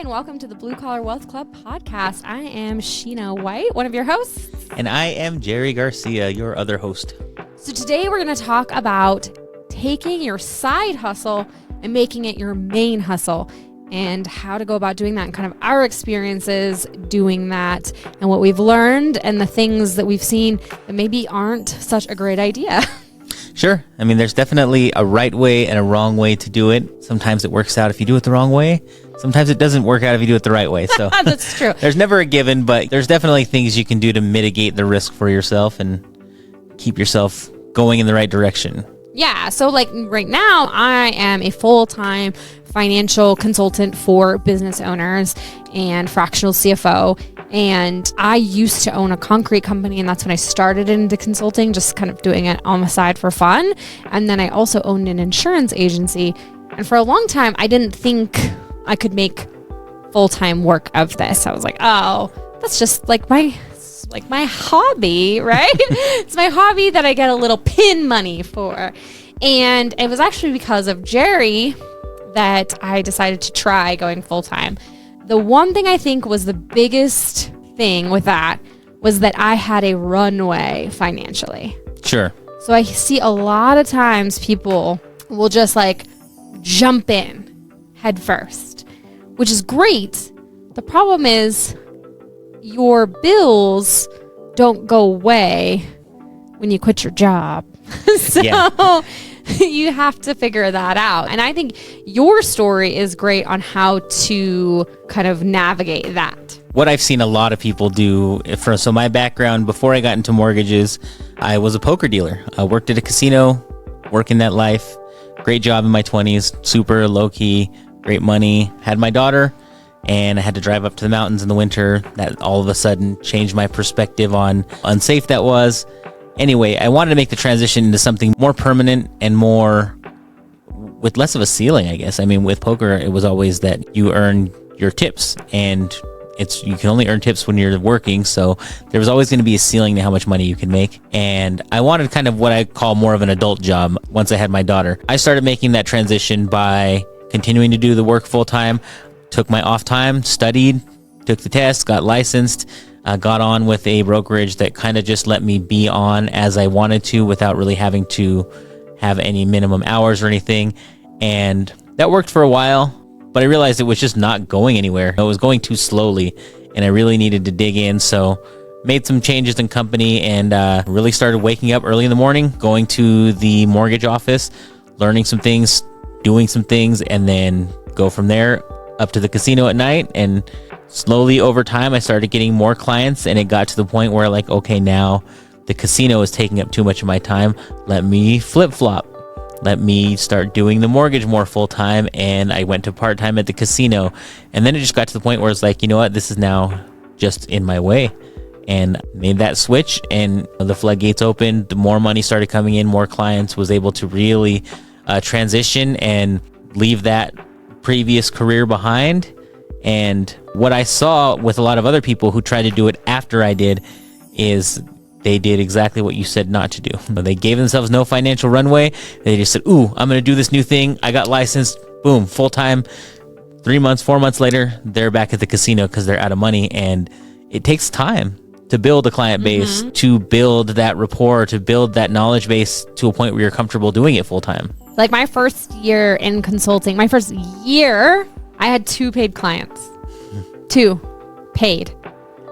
And welcome to the Blue Collar Wealth Club podcast. I am Sheena White, one of your hosts. And I am Jerry Garcia, your other host. So today we're going to talk about taking your side hustle and making it your main hustle and how to go about doing that and kind of our experiences doing that and what we've learned and the things that we've seen that maybe aren't such a great idea. Sure. I mean, there's definitely a right way and a wrong way to do it. Sometimes it works out if you do it the wrong way. Sometimes it doesn't work out if you do it the right way. So That's true. There's never a given, but there's definitely things you can do to mitigate the risk for yourself and keep yourself going in the right direction. Yeah. So like right now, I am a full-time financial consultant for business owners and fractional CFO. And I used to own a concrete company, and that's when I started into consulting, just kind of doing it on the side for fun. And then I also owned an insurance agency. And for a long time, I didn't think I could make full-time work of this. I was like, oh, that's just like my hobby, right? It's my hobby that I get a little pin money for. And it was actually because of Jerry that I decided to try going full-time. The one thing I think was the biggest thing with that was that I had a runway financially. Sure. So I see a lot of times people will just like jump in head first, which is great. The problem is your bills don't go away when you quit your job. So you have to figure that out. And I think your story is great on how to kind of navigate that. What I've seen a lot of people do, so my background, before I got into mortgages, I was a poker dealer. I worked at a casino, working that life. Great job in my 20s, super low-key, great money. Had my daughter, and I had to drive up to the mountains in the winter. That all of a sudden changed my perspective on unsafe that was. Anyway, I wanted to make the transition into something more permanent and more with less of a ceiling, I guess. I mean, with poker, it was always that you earn your tips, and you can only earn tips when you're working. So there was always going to be a ceiling to how much money you can make. And I wanted kind of what I call more of an adult job once I had my daughter. I started making that transition by continuing to do the work full time, took my off time, studied, took the test, got licensed, got on with a brokerage that kind of just let me be on as I wanted to without really having to have any minimum hours or anything. And that worked for a while, but I realized it was just not going anywhere. It was going too slowly, and I really needed to dig in. So made some changes in company and really started waking up early in the morning, going to the mortgage office, learning some things, doing some things, and then go from there up to the casino at night. And slowly over time, I started getting more clients, and it got to the point where like, okay, now the casino is taking up too much of my time. Let me flip-flop. Let me start doing the mortgage more full-time. And I went to part-time at the casino. And then it just got to the point where it's like, you know what, this is now just in my way. And made that switch, and the floodgates opened. The more money started coming in, more clients, was able to really transition and leave that previous career behind. And what I saw with a lot of other people who tried to do it after I did is they did exactly what you said not to do. They gave themselves no financial runway. They just said, ooh, I'm going to do this new thing. I got licensed. Boom, full time. 3 months, 4 months later, they're back at the casino because they're out of money. And it takes time to build a client base, to build that rapport, to build that knowledge base to a point where you're comfortable doing it full time. Like my first year in consulting, my first year, I had 2 paid clients. 2 paid.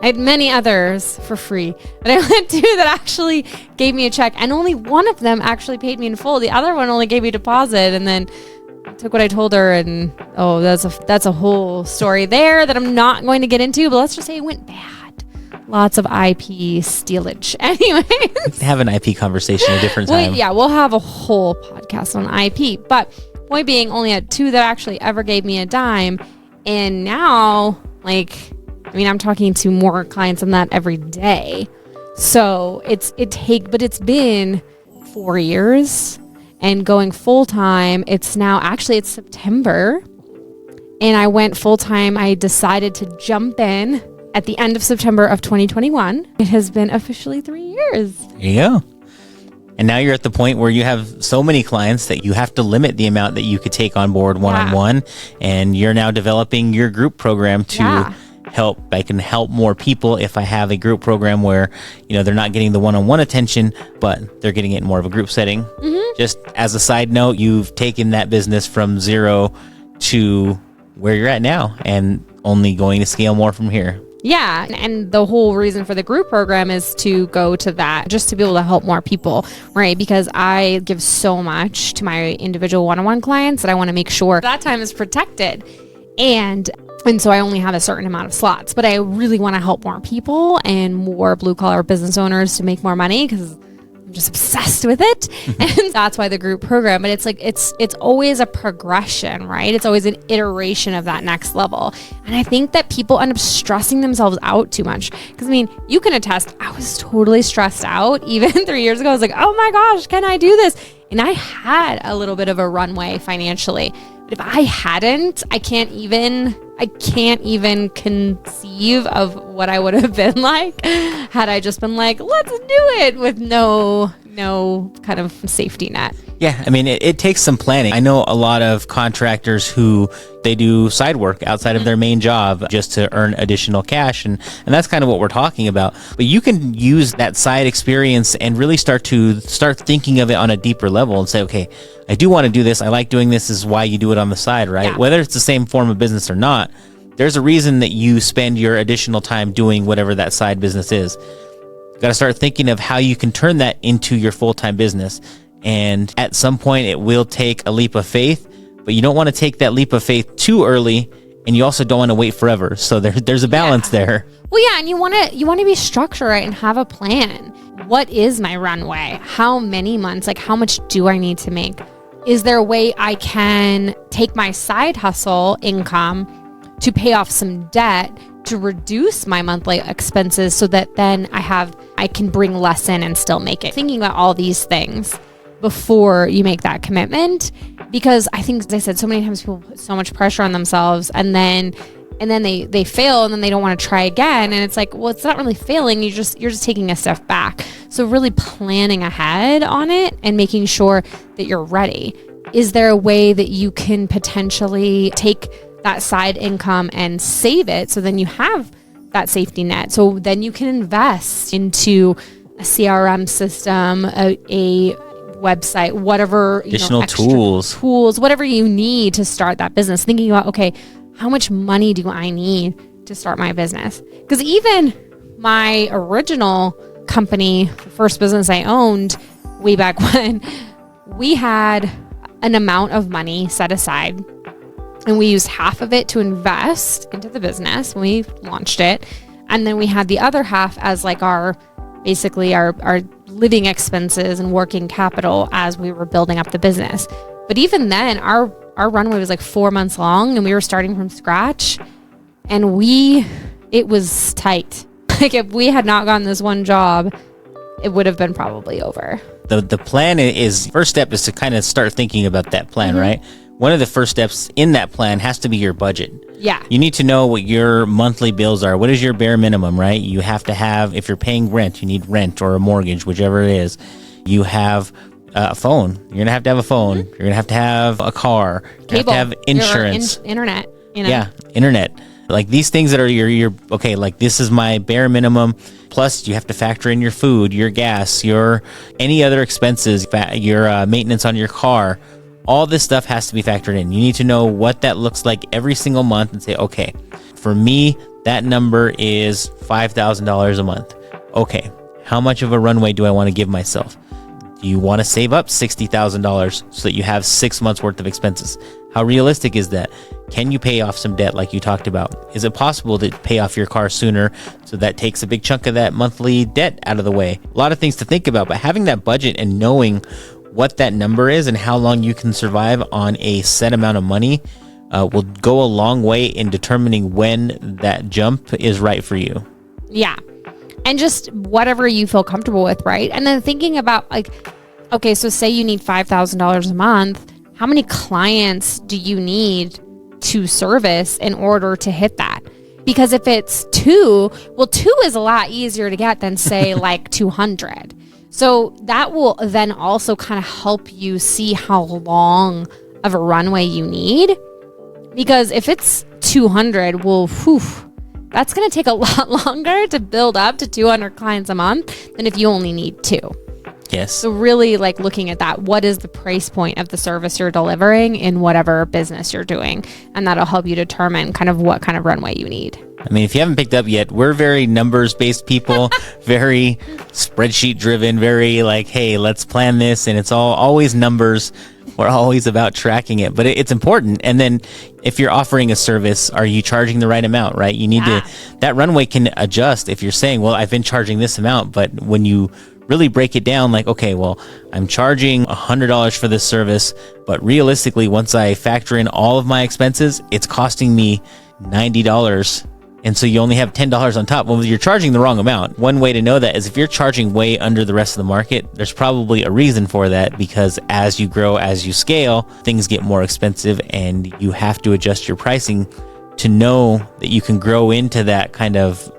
I had many others for free, but I had 2 that actually gave me a check, and only one of them actually paid me in full. The other one only gave me a deposit, and then took what I told her, and that's a whole story there that I'm not going to get into, but let's just say it went bad. Lots of IP stealage. Anyways. Have an IP conversation a different time. We'll have a whole podcast on IP, but point being, only had 2 that actually ever gave me a dime. And now, I'm talking to more clients than that every day. So it's been 4 years, and going full time, it's September, and I went full time. I decided to jump in at the end of September of 2021. It has been officially 3 years. There you go. And now you're at the point where you have so many clients that you have to limit the amount that you could take on board one-on-one. And you're now developing your group program to help. I can help more people if I have a group program where, they're not getting the one-on-one attention, but they're getting it in more of a group setting. Just as a side note, you've taken that business from 0 to where you're at now and only going to scale more from here. Yeah. And the whole reason for the group program is to go to that, just to be able to help more people, right? Because I give so much to my individual one-on-one clients that I want to make sure that time is protected. And so I only have a certain amount of slots, but I really want to help more people and more blue collar business owners to make more money because I'm just obsessed with it. And that's why the group program, but it's always a progression, right? It's always an iteration of that next level. And I think that people end up stressing themselves out too much. Because you can attest, I was totally stressed out even 3 years ago. I was like, oh my gosh, can I do this? And I had a little bit of a runway financially. But if I hadn't, I can't even conceive of what I would have been like had I just been like, let's do it with no kind of safety net. Yeah, it takes some planning. I know a lot of contractors who they do side work outside of their main job just to earn additional cash, and that's kind of what we're talking about. But you can use that side experience and really start thinking of it on a deeper level and say, okay, I do want to do this. I like doing this. This is why you do it on the side, right? Yeah. Whether it's the same form of business or not, there's a reason that you spend your additional time doing whatever that side business is. You got to start thinking of how you can turn that into your full-time business. And at some point, it will take a leap of faith, but you don't want to take that leap of faith too early, and you also don't want to wait forever. So there's a balance there. Well, yeah, and you want to be structured, right, and have a plan. What is my runway? How many months? Like, how much do I need to make? Is there a way I can take my side hustle income to pay off some debt to reduce my monthly expenses so that then I can bring less in and still make it? Thinking about all these things before you make that commitment, because I think, as I said, so many times people put so much pressure on themselves and then they fail and then they don't want to try again. And it's like, well, it's not really failing. You're just taking a step back. So really planning ahead on it and making sure that you're ready. Is there a way that you can potentially take that side income and save it so then you have that safety net? So then you can invest into a CRM system, a website, whatever, additional tools, whatever you need to start that business. Thinking about, okay, how much money do I need to start my business? Because even my original company, the first business I owned way back when, we had an amount of money set aside and we used half of it to invest into the business when we launched it. And then we had the other half as like our living expenses and working capital as we were building up the business. But even then, our runway was like 4 months long and we were starting from scratch, and it was tight. Like, if we had not gotten this one job, it would have been probably over. The plan is, first step is to kind of start thinking about that plan, right? One of the first steps in that plan has to be your budget. Yeah. You need to know what your monthly bills are. What is your bare minimum, right? You have to have, if you're paying rent, you need rent or a mortgage, whichever it is. You have a phone. You're going to have a phone. You're going to have a car. You have to have insurance. Internet. Yeah, internet. Like, these things that are your okay, like, this is my bare minimum. Plus, you have to factor in your food, your gas, your any other expenses, your maintenance on your car. All this stuff has to be factored in. You need to know what that looks like every single month and say, okay, for me, that number is $5,000 a month. Okay, how much of a runway do I want to give myself? Do you want to save up $60,000 so that you have 6 months worth of expenses? How realistic is that? Can you pay off some debt like you talked about? Is it possible to pay off your car sooner so that takes a big chunk of that monthly debt out of the way? A lot of things to think about, but having that budget and knowing what that number is and how long you can survive on a set amount of money will go a long way in determining when that jump is right for you. Yeah. And just whatever you feel comfortable with, right? And then thinking about, like, okay, so say you need $5,000 a month. How many clients do you need to service in order to hit that? Because if it's 2, well, 2 is a lot easier to get than, say, like 200. So that will then also kind of help you see how long of a runway you need. Because if it's 200, well, that's going to take a lot longer to build up to 200 clients a month than if you only need 2. Yes. So really like looking at that, what is the price point of the service you're delivering in whatever business you're doing? And that'll help you determine kind of what kind of runway you need. I mean, if you haven't picked up yet, we're very numbers-based people, very spreadsheet-driven, very like, hey, let's plan this. And it's always numbers. We're always about tracking it, but it's important. And then if you're offering a service, are you charging the right amount, right? You need that runway can adjust if you're saying, well, I've been charging this amount, but when you really break it down, like, okay, well, I'm charging $100 for this service, but realistically, once I factor in all of my expenses, it's costing me $90. And so you only have $10 on top. Well, you're charging the wrong amount. One way to know that is if you're charging way under the rest of the market, there's probably a reason for that, because as you grow, as you scale, things get more expensive and you have to adjust your pricing to know that you can grow into that kind of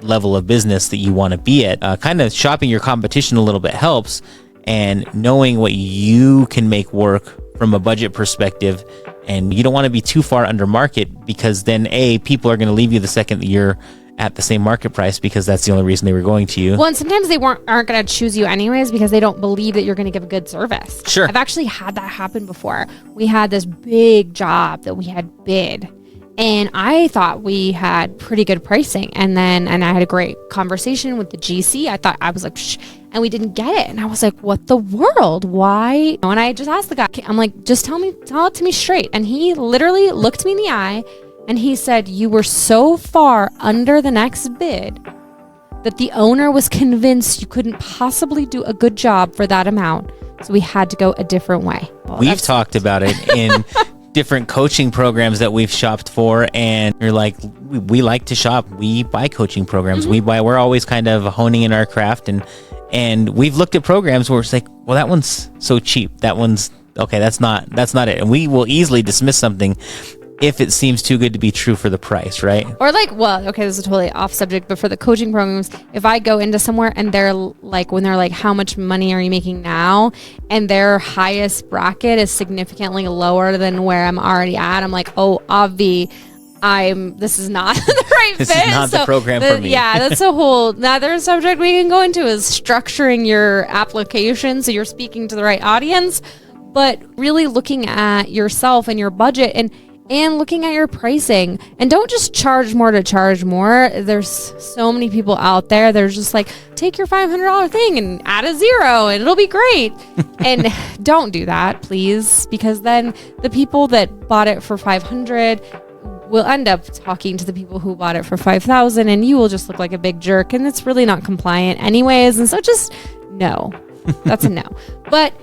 level of business that you want to be at. Kind of shopping your competition a little bit helps, and knowing what you can make work from a budget perspective. And you don't want to be too far under market, because then people are going to leave you the second that you're at the same market price, because that's the only reason they were going to you. Well, and sometimes they aren't going to choose you anyways because they don't believe that you're going to give a good service. Sure. I've actually had that happen before. We had this big job that we had bid, and I thought we had pretty good pricing. And I had a great conversation with the GC. I was like, shh, and we didn't get it. And I was like, what the world? Why? And I just asked the guy, I'm like, just tell it to me straight. And he literally looked me in the eye and he said, you were so far under the next bid that the owner was convinced you couldn't possibly do a good job for that amount. So we had to go a different way. Well, we've talked about it in different coaching programs that we've shopped for, and you're like, we like to shop. We buy coaching programs. Mm-hmm. We're always kind of honing in our craft, and we've looked at programs where it's like, well, that one's so cheap. That one's okay. That's not it. And we will easily dismiss something if it seems too good to be true for the price, right? Or like, well, okay, this is totally off subject, but for the coaching programs, if I go into somewhere and they're like, when they're like, how much money are you making now? And their highest bracket is significantly lower than where I'm already at. I'm like, oh, this is not the right fit. This is not the program for me. Yeah, that's a whole another subject we can go into, is structuring your application so you're speaking to the right audience, but really looking at yourself and your budget and looking at your pricing. And don't just charge more to charge more. There's so many people out there. There's just like, take your $500 thing and add a 0 and it'll be great. And don't do that, please, because then the people that bought it for $500 will end up talking to the people who bought it for $5,000, and you will just look like a big jerk, and it's really not compliant anyways. And so just no. That's a no. But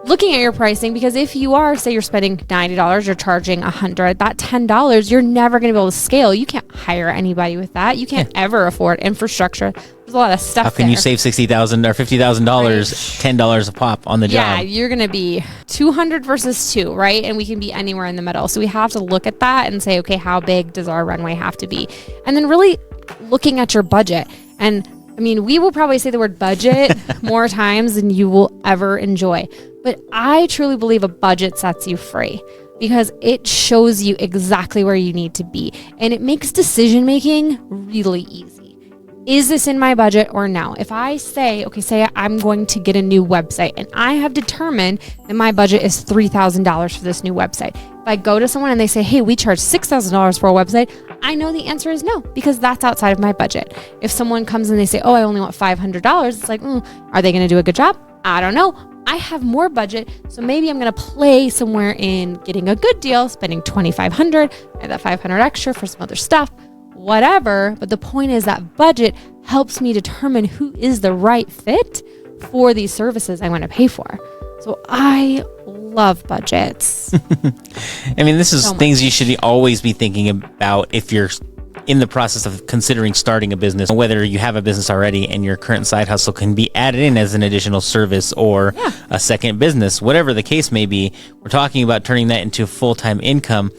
looking at your pricing, because if you are, say you're spending $90, you're charging $100, that $10, you're never going to be able to scale. You can't hire anybody with that. You can't ever afford infrastructure. There's a lot of stuff. How can you save $60,000 or $50,000, $10 a pop on the job? Yeah, you're going to be 200 versus 2, right? And we can be anywhere in the middle. So we have to look at that and say, okay, how big does our runway have to be? And then really looking at your budget. And I mean, we will probably say the word budget more times than you will ever enjoy. But I truly believe a budget sets you free, because it shows you exactly where you need to be. And it makes decision making really easy. Is this in my budget or no? If I say, okay, say I'm going to get a new website and I have determined that my budget is $3,000 for this new website. If I go to someone and they say, hey, we charge $6,000 for a website, I know the answer is no, because that's outside of my budget. If someone comes and they say, oh, I only want $500, it's like, are they going to do a good job? I don't know. I have more budget, so maybe I'm going to play somewhere in getting a good deal, spending $2,500, and that $500 extra for some other stuff, whatever. But the point is that budget helps me determine who is the right fit for these services I want to pay for. So I love budgets. I mean, this is things you should always be thinking about if you're in the process of considering starting a business, whether you have a business already and your current side hustle can be added in as an additional service or a second business, whatever the case may be. We're talking about turning that into full-time income.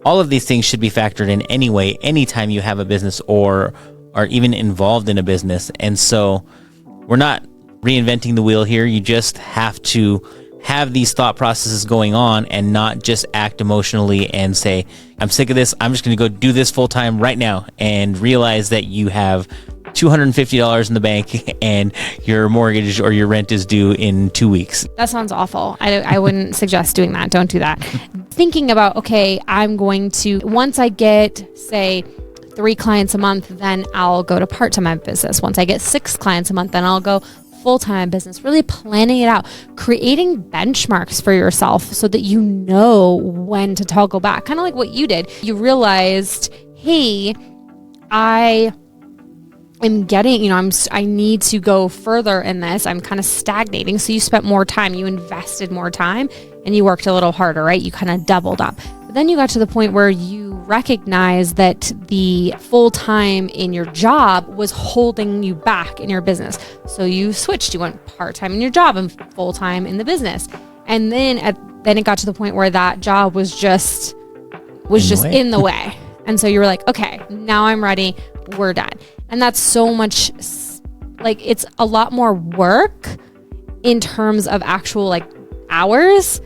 All of these things should be factored in anyway, anytime you have a business or are even involved in a business. And so we're not reinventing the wheel here. You just have to have these thought processes going on and not just act emotionally and say, I'm sick of this. I'm just going to go do this full time right now, and realize that you have $250 in the bank and your mortgage or your rent is due in 2 weeks. That sounds awful. I wouldn't suggest doing that. Don't do that. Thinking about, okay, I'm going to, once I get, say, 3 clients a month, then I'll go to part-time business. Once I get 6 clients a month, then I'll go full-time business. Really planning it out, creating benchmarks for yourself so that you know when to toggle back. Kind of like what you did. You realized, hey, I am getting, I need to go further in this. I'm kind of stagnating. So you spent more time, you invested more time, and you worked a little harder, right? You kind of doubled up. But then you got to the point where you recognize that the full time in your job was holding you back in your business. So you switched. You went part-time in your job and full-time in the business. And then it got to the point where that job was just in the way. And so you were like, okay, now I'm ready. We're done. And that's so much, like, it's a lot more work in terms of actual like hours,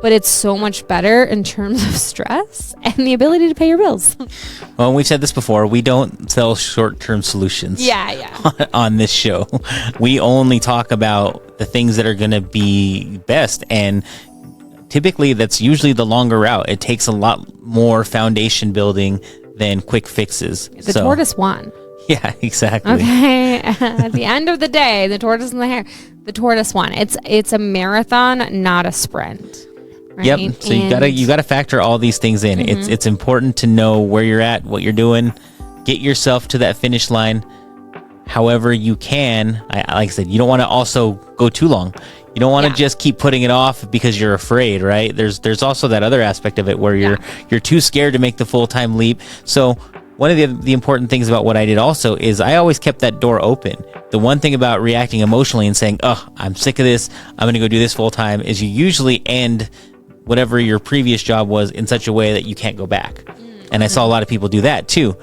but it's so much better in terms of stress and the ability to pay your bills. Well, we've said this before. We don't sell short-term solutions. Yeah. On this show, we only talk about the things that are going to be best, and typically that's usually the longer route. It takes a lot more foundation building than quick fixes. The tortoise won. Yeah, exactly. Okay. At the end of the day, the tortoise and the hare, the tortoise won. It's a marathon, not a sprint. Right? Yep. So you gotta factor all these things in. Mm-hmm. It's important to know where you're at, what you're doing, get yourself to that finish line however you can. Like I said, you don't want to also go too long. You don't want to just keep putting it off because you're afraid, right? There's also that other aspect of it where you're too scared to make the full-time leap. So one of the important things about what I did also is I always kept that door open. The one thing about reacting emotionally and saying, oh, I'm sick of this, I'm going to go do this full time, is you usually end whatever your previous job was in such a way that you can't go back. Mm-hmm. And I saw a lot of people do that too.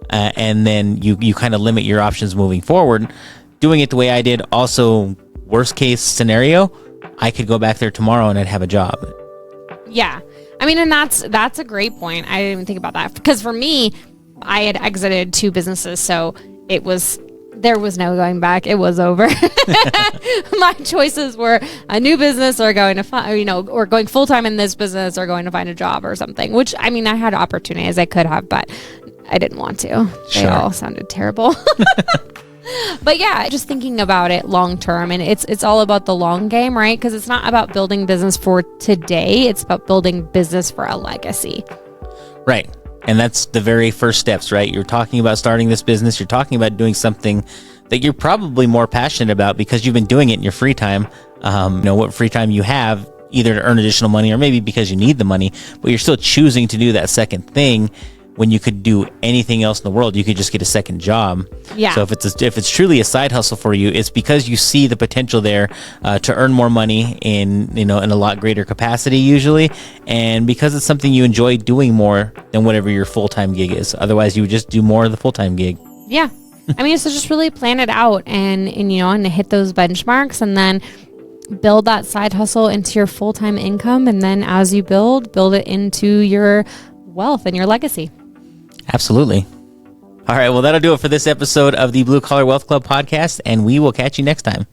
And then you kind of limit your options moving forward. Doing it the way I did, also worst case scenario, I could go back there tomorrow and I'd have a job. Yeah. I mean, and that's a great point. I didn't even think about that, because for me, I had exited 2 businesses, so there was no going back. It was over. My choices were a new business or going to or going full time in this business or going to find a job or something, which, I mean, I had opportunities I could have, but I didn't want to. They all sounded terrible. But yeah, just thinking about it long term, and it's all about the long game, right? Because it's not about building business for today. It's about building business for a legacy. Right. And that's the very first steps, right? You're talking about starting this business. You're talking about doing something that you're probably more passionate about because you've been doing it in your free time. What free time you have, either to earn additional money or maybe because you need the money, but you're still choosing to do that second thing when you could do anything else in the world. You could just get a second job. Yeah. So if it's truly a side hustle for you, it's because you see the potential there to earn more money in a lot greater capacity usually, and because it's something you enjoy doing more than whatever your full-time gig is. Otherwise, you would just do more of the full-time gig. Yeah. I mean, so just really plan it out and hit those benchmarks, and then build that side hustle into your full-time income, and then as you build it into your wealth and your legacy. Absolutely. All right. Well, that'll do it for this episode of the Blue Collar Wealth Club podcast, and we will catch you next time.